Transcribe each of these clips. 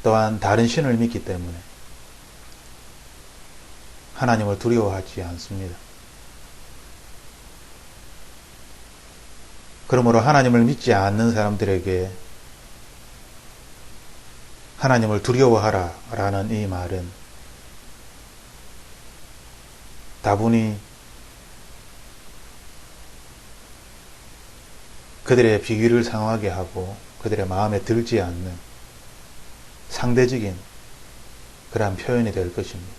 또한 다른 신을 믿기 때문에 하나님을 두려워하지 않습니다. 그러므로 하나님을 믿지 않는 사람들에게 하나님을 두려워하라 라는 이 말은 다분히 그들의 비귀를 상하게 하고 그들의 마음에 들지 않는 상대적인 그러한 표현이 될 것입니다.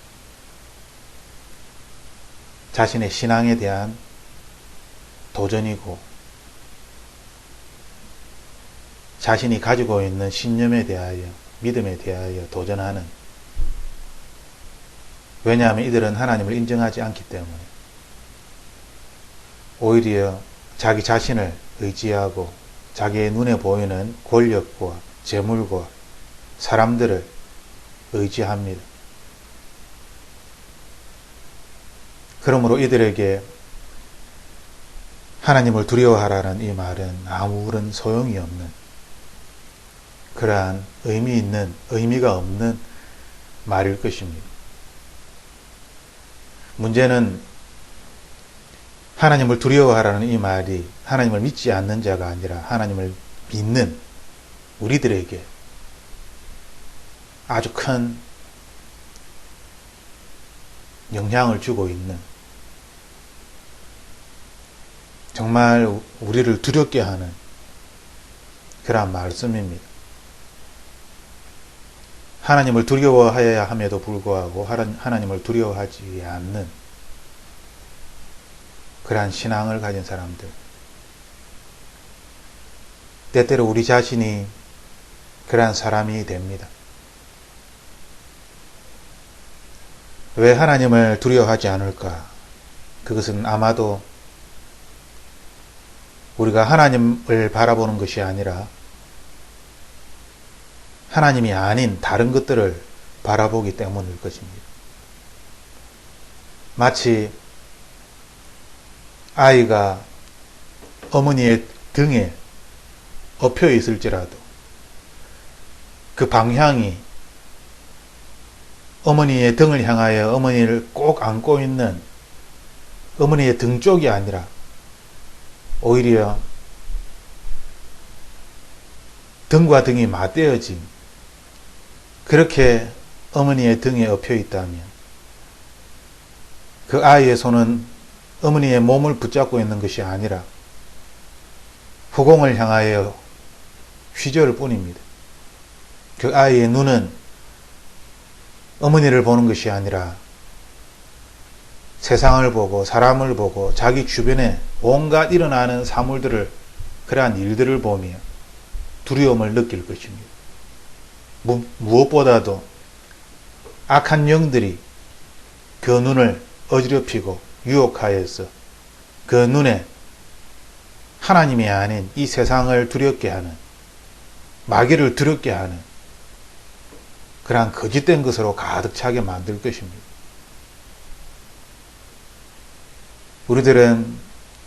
자신의 신앙에 대한 도전이고 자신이 가지고 있는 신념에 대하여 믿음에 대하여 도전하는, 왜냐하면 이들은 하나님을 인정하지 않기 때문에 오히려 자기 자신을 의지하고 자기의 눈에 보이는 권력과 재물과 사람들을 의지합니다. 그러므로 이들에게 하나님을 두려워하라는 이 말은 아무런 소용이 없는 그러한 의미가 없는 말일 것입니다. 문제는 하나님을 두려워하라는 이 말이 하나님을 믿지 않는 자가 아니라 하나님을 믿는 우리들에게 아주 큰 영향을 주고 있는, 정말 우리를 두렵게 하는 그러한 말씀입니다. 하나님을 두려워해야 함에도 불구하고 하나님을 두려워하지 않는 그러한 신앙을 가진 사람들, 때때로 우리 자신이 그러한 사람이 됩니다. 왜 하나님을 두려워하지 않을까? 그것은 아마도 우리가 하나님을 바라보는 것이 아니라 하나님이 아닌 다른 것들을 바라보기 때문일 것입니다. 마치 아이가 어머니의 등에 엎여 있을지라도 그 방향이 어머니의 등을 향하여 어머니를 꼭 안고 있는 어머니의 등 쪽이 아니라 오히려 등과 등이 맞대어진, 그렇게 어머니의 등에 엎여 있다면 그 아이의 손은 어머니의 몸을 붙잡고 있는 것이 아니라 후공을 향하여 휘저을 뿐입니다. 그 아이의 눈은 어머니를 보는 것이 아니라 세상을 보고 사람을 보고 자기 주변에 온갖 일어나는 사물들을, 그러한 일들을 보며 두려움을 느낄 것입니다. 무엇보다도 악한 영들이 그 눈을 어지럽히고 유혹하여서 그 눈에 하나님이 아닌 이 세상을 두렵게 하는, 마귀를 두렵게 하는 그러한 거짓된 것으로 가득 차게 만들 것입니다. 우리들은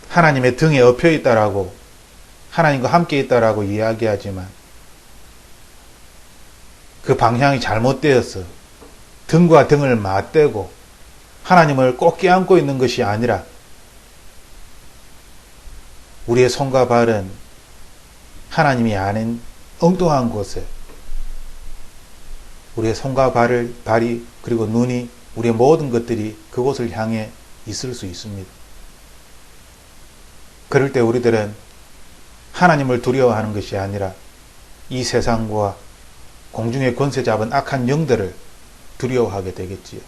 하나님의 등에 엎여 있다라고, 하나님과 함께 있다라고 이야기하지만 그 방향이 잘못되어서 등과 등을 맞대고 하나님을 꼭 껴안고 있는 것이 아니라 우리의 손과 발은 하나님이 아닌 엉뚱한 곳에, 우리의 손과 발이 그리고 눈이, 우리의 모든 것들이 그곳을 향해 있을 수 있습니다. 그럴 때 우리들은 하나님을 두려워하는 것이 아니라 이 세상과 공중의 권세 잡은 악한 영들을 두려워하게 되겠지요.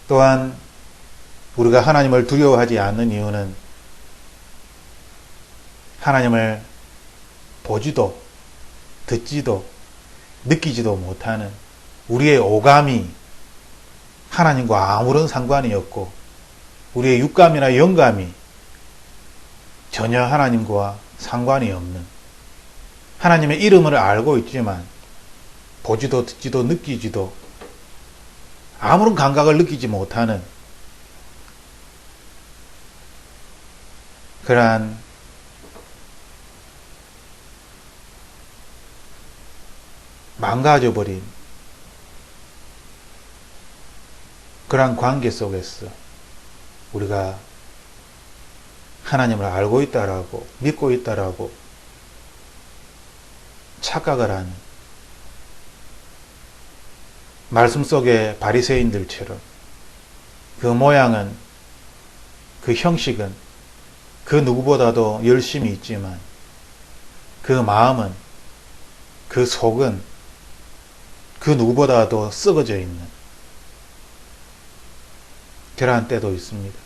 또한 우리가 하나님을 두려워하지 않는 이유는 하나님을 보지도 듣지도 느끼지도 못하는 우리의 오감이 하나님과 아무런 상관이 없고 우리의 육감이나 영감이 전혀 하나님과 상관이 없는, 하나님의 이름을 알고 있지만 보지도 듣지도 느끼지도 아무런 감각을 느끼지 못하는 그러한 망가져버린 그러한 관계 속에서 우리가 하나님을 알고 있다라고 믿고 있다라고 착각을 하는 말씀 속의 바리새인들처럼 그 모양은 그 형식은 그 누구보다도 열심히 있지만 그 마음은 그 속은 그 누구보다도 썩어져 있는 그러한 때도 있습니다.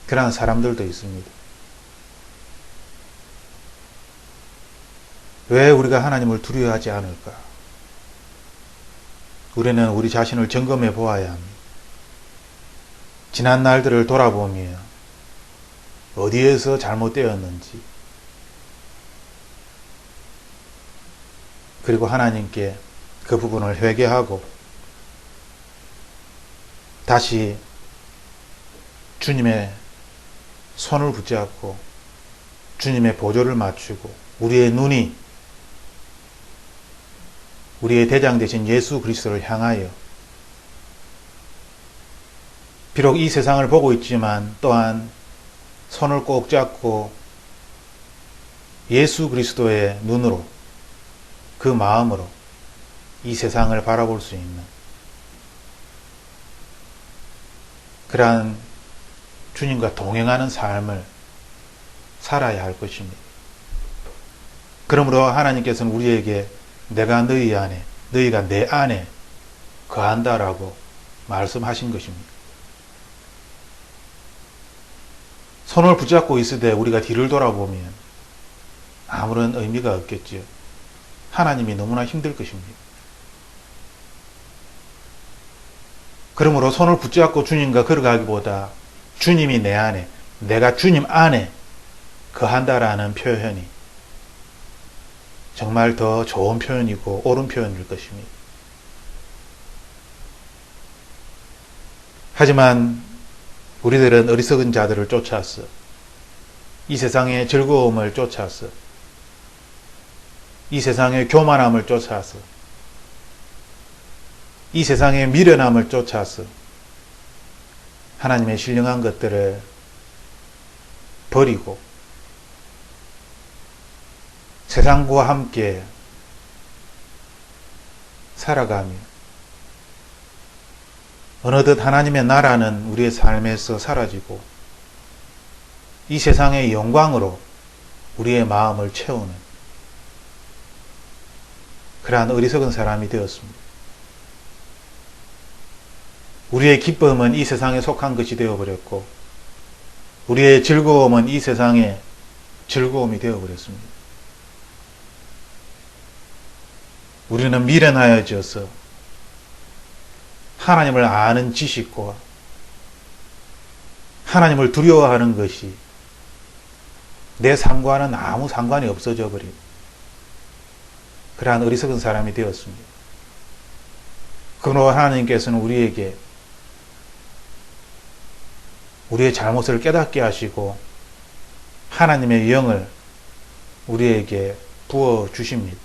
그러한 사람들도 있습니다. 왜 우리가 하나님을 두려워하지 않을까? 우리는 우리 자신을 점검해 보아야 합니다. 지난 날들을 돌아보며 어디에서 잘못되었는지, 그리고 하나님께 그 부분을 회개하고 다시 주님의 손을 붙잡고 주님의 보조를 맞추고 우리의 눈이 우리의 대장 되신 예수 그리스도를 향하여 비록 이 세상을 보고 있지만 또한 손을 꼭 잡고 예수 그리스도의 눈으로 그 마음으로 이 세상을 바라볼 수 있는 그러한 주님과 동행하는 삶을 살아야 할 것입니다. 그러므로 하나님께서는 우리에게 내가 너희 안에, 너희가 내 안에 거한다라고 말씀하신 것입니다. 손을 붙잡고 있을 때 우리가 뒤를 돌아보면 아무런 의미가 없겠지요. 하나님이 너무나 힘들 것입니다. 그러므로 손을 붙잡고 주님과 걸어가기보다 주님이 내 안에, 내가 주님 안에 거한다라는 표현이 정말 더 좋은 표현이고 옳은 표현일 것입니다. 하지만 우리들은 어리석은 자들을 쫓아서 이 세상의 즐거움을 쫓아서 이 세상의 교만함을 쫓아서 이 세상의 미련함을 쫓아서 하나님의 신령한 것들을 버리고 세상과 함께 살아가며 어느덧 하나님의 나라는 우리의 삶에서 사라지고 이 세상의 영광으로 우리의 마음을 채우는 그러한 어리석은 사람이 되었습니다. 우리의 기쁨은 이 세상에 속한 것이 되어버렸고 우리의 즐거움은 이 세상의 즐거움이 되어버렸습니다. 우리는 미련하여져서 하나님을 아는 지식과 하나님을 두려워하는 것이 내 삶과는 아무 상관이 없어져 버린 그러한 어리석은 사람이 되었습니다. 그러나 하나님께서는 우리에게 우리의 잘못을 깨닫게 하시고 하나님의 영을 우리에게 부어 주십니다.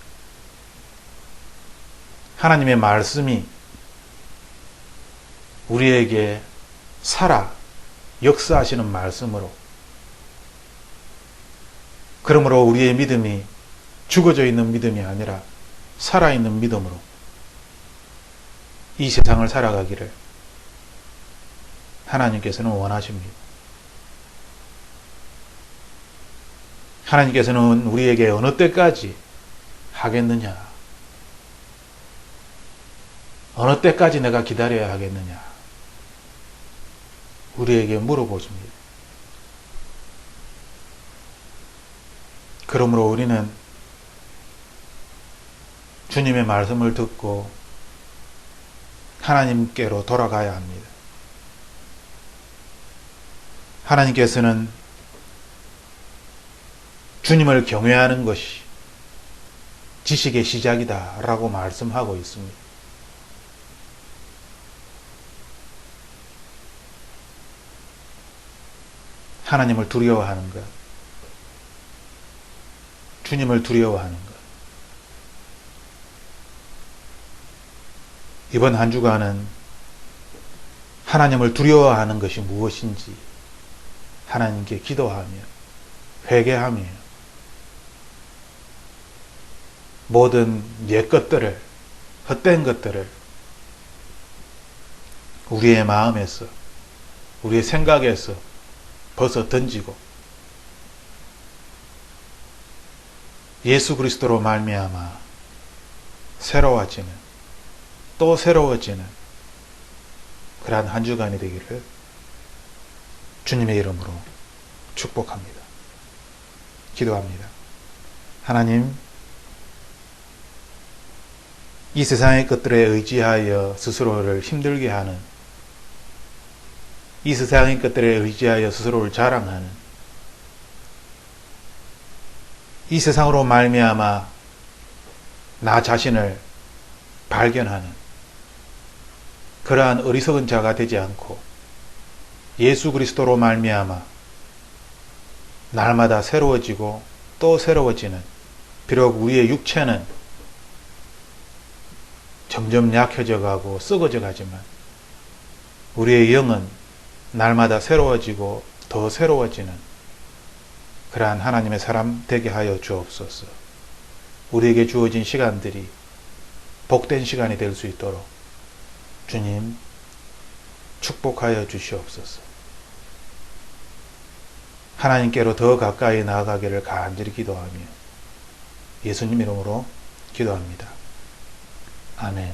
하나님의 말씀이 우리에게 살아 역사하시는 말씀으로 그러므로 우리의 믿음이 죽어져 있는 믿음이 아니라 살아있는 믿음으로 이 세상을 살아가기를 하나님께서는 원하십니다. 하나님께서는 우리에게 어느 때까지 하겠느냐? 어느 때까지 내가 기다려야 하겠느냐? 우리에게 물어보십니다. 그러므로 우리는 주님의 말씀을 듣고 하나님께로 돌아가야 합니다. 하나님께서는 주님을 경외하는 것이 지식의 시작이다 라고 말씀하고 있습니다. 하나님을 두려워하는 것, 주님을 두려워하는 것, 이번 한 주간은 하나님을 두려워하는 것이 무엇인지 하나님께 기도하며 회개하며 모든 옛 것들을, 헛된 것들을 우리의 마음에서, 우리의 생각에서 벗어 던지고 예수 그리스도로 말미암아 새로워지는, 또 새로워지는 그러한 한 주간이 되기를 주님의 이름으로 축복합니다. 기도합니다. 하나님, 이 세상의 것들에 의지하여 스스로를 힘들게 하는, 이 세상의 것들에 의지하여 스스로를 자랑하는, 이 세상으로 말미암아 나 자신을 발견하는 그러한 어리석은 자가 되지 않고 예수 그리스도로 말미암아 날마다 새로워지고 또 새로워지는, 비록 우리의 육체는 점점 약해져 가고 썩어져 가지만 우리의 영은 날마다 새로워지고 더 새로워지는 그러한 하나님의 사람 되게 하여 주옵소서. 우리에게 주어진 시간들이 복된 시간이 될 수 있도록 주님 축복하여 주시옵소서. 하나님께로 더 가까이 나아가기를 간절히 기도하며 예수님 이름으로 기도합니다. 아멘.